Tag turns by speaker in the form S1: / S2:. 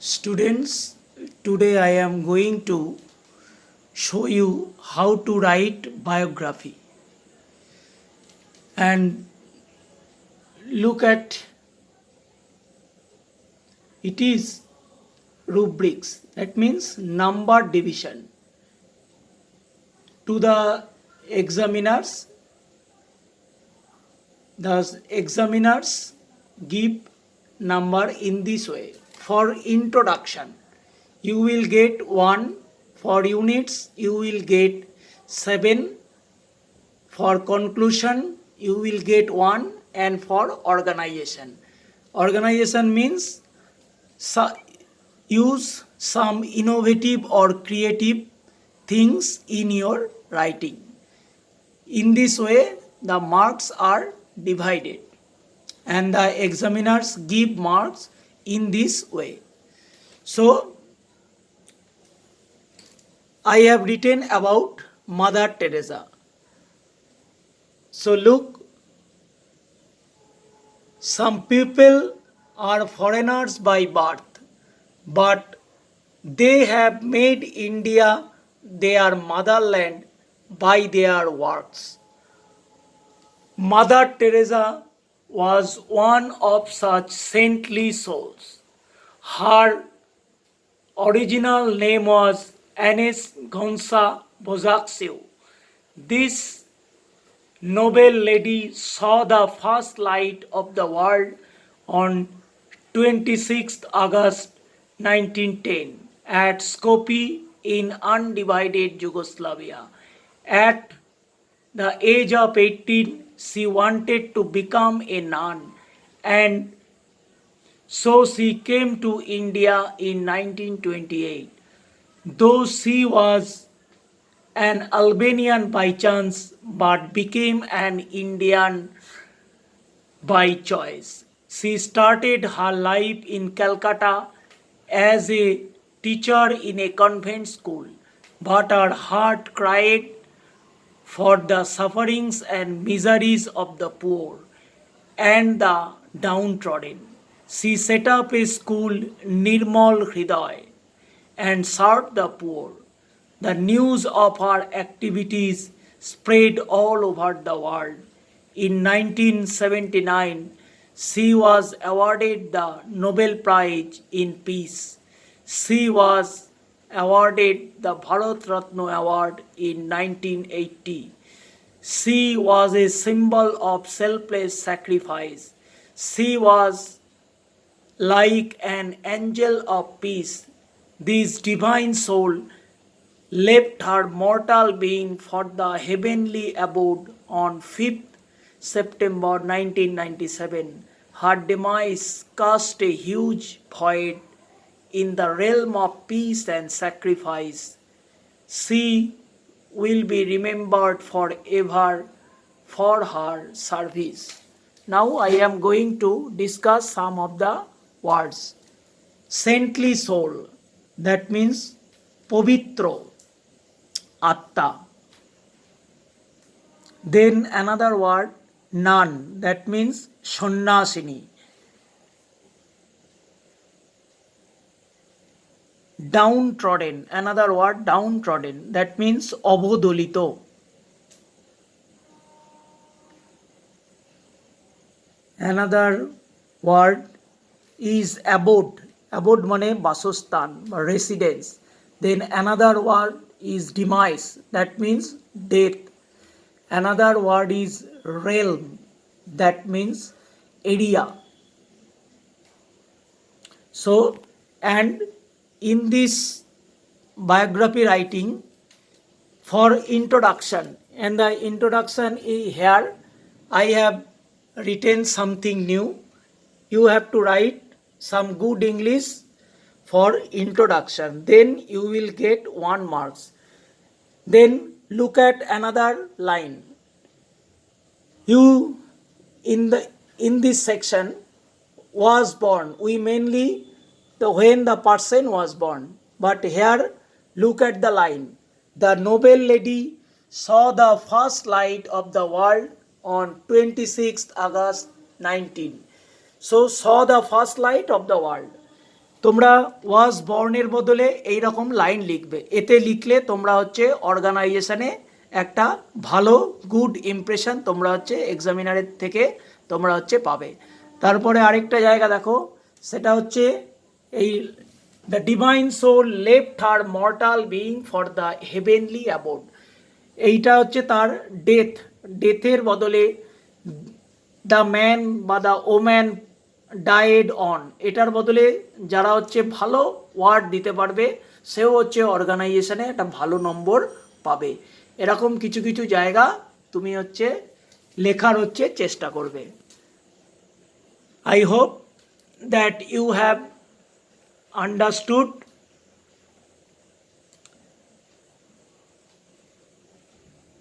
S1: Students, today I am going to show you how to write biography. And look at it is rubrics, that means number division. To the examiners, the examiners give number in this way. For introduction, you will get 1. For units, you will get 7. For conclusion, you will get 1. And for organization means use some innovative or creative things in your writing. In this way, the marks are divided and the examiners give marks in this way. So, I have written about Mother Teresa. So, look, some people are foreigners by birth, but they have made India their motherland by their works. Mother Teresa was one of such saintly souls. Her original name was Agnes Gonza Bozakshiu. This noble lady saw the first light of the world on 26th August 1910 at Skopje in undivided Yugoslavia. At the age of 18, she wanted to become a nun, and so she came to India in 1928. Though she was an Albanian by chance but became an Indian by choice. She started her life in Calcutta as a teacher in a convent school, but her heart cried for the sufferings and miseries of the poor and the downtrodden. She set up a school, Nirmal Hriday, and served the poor. The news of her activities spread all over the world. In 1979, she was awarded the Nobel Prize in Peace. She was awarded the Bharat Ratna Award in 1980. She was a symbol of selfless sacrifice. She was like an angel of peace. This divine soul left her mortal being for the heavenly abode on 5th September 1997. Her demise cast a huge void in the realm of peace and sacrifice. She will be remembered forever for her service. Now I am going to discuss some of the words. Saintly soul, that means povitro, atta. Then another word, nun, that means sannasini. Downtrodden, another word, downtrodden, that means অবদলিত. Another word is abode. Abode মানে বাসস্থান বা residence. Then another word is demise, that means death. Another word is realm, that means area. So, and in this biography writing, for introduction, and the introduction here I have written something new. You have to write some good English for introduction, then you will get 1 marks. Then look at another line. You in this section was born, we mainly when the person was born, but here look at the line. The noble lady saw the first light of the world on 26th August 19. So saw the first light of the world. তোমরা ওয়াজ বর্নের বদলে এই রকম line লিখবে, এতে লিখলে তোমরা হচ্ছে অর্গানাইজেশনে একটা ভালো গুড ইমপ্রেশন তোমরা হচ্ছে এক্সামিনারের থেকে তোমরা হচ্ছে পাবে। তারপরে আরেকটা জায়গা দেখো, সেটা হচ্ছে এই the divine soul left her mortal being for the heavenly abode. এইটা হচ্ছে তার ডেথের বদলে দ্য ম্যান বা দ্য ওম্যান ডায়েড অন, এটার বদলে যারা হচ্ছে ভালো ওয়ার্ড দিতে পারবে সেও হচ্ছে অর্গানাইজেশনে একটা ভালো নম্বর পাবে। এরকম কিছু কিছু জায়গা তুমি হচ্ছে লেখার হচ্ছে চেষ্টা করবে। I hope that you have understood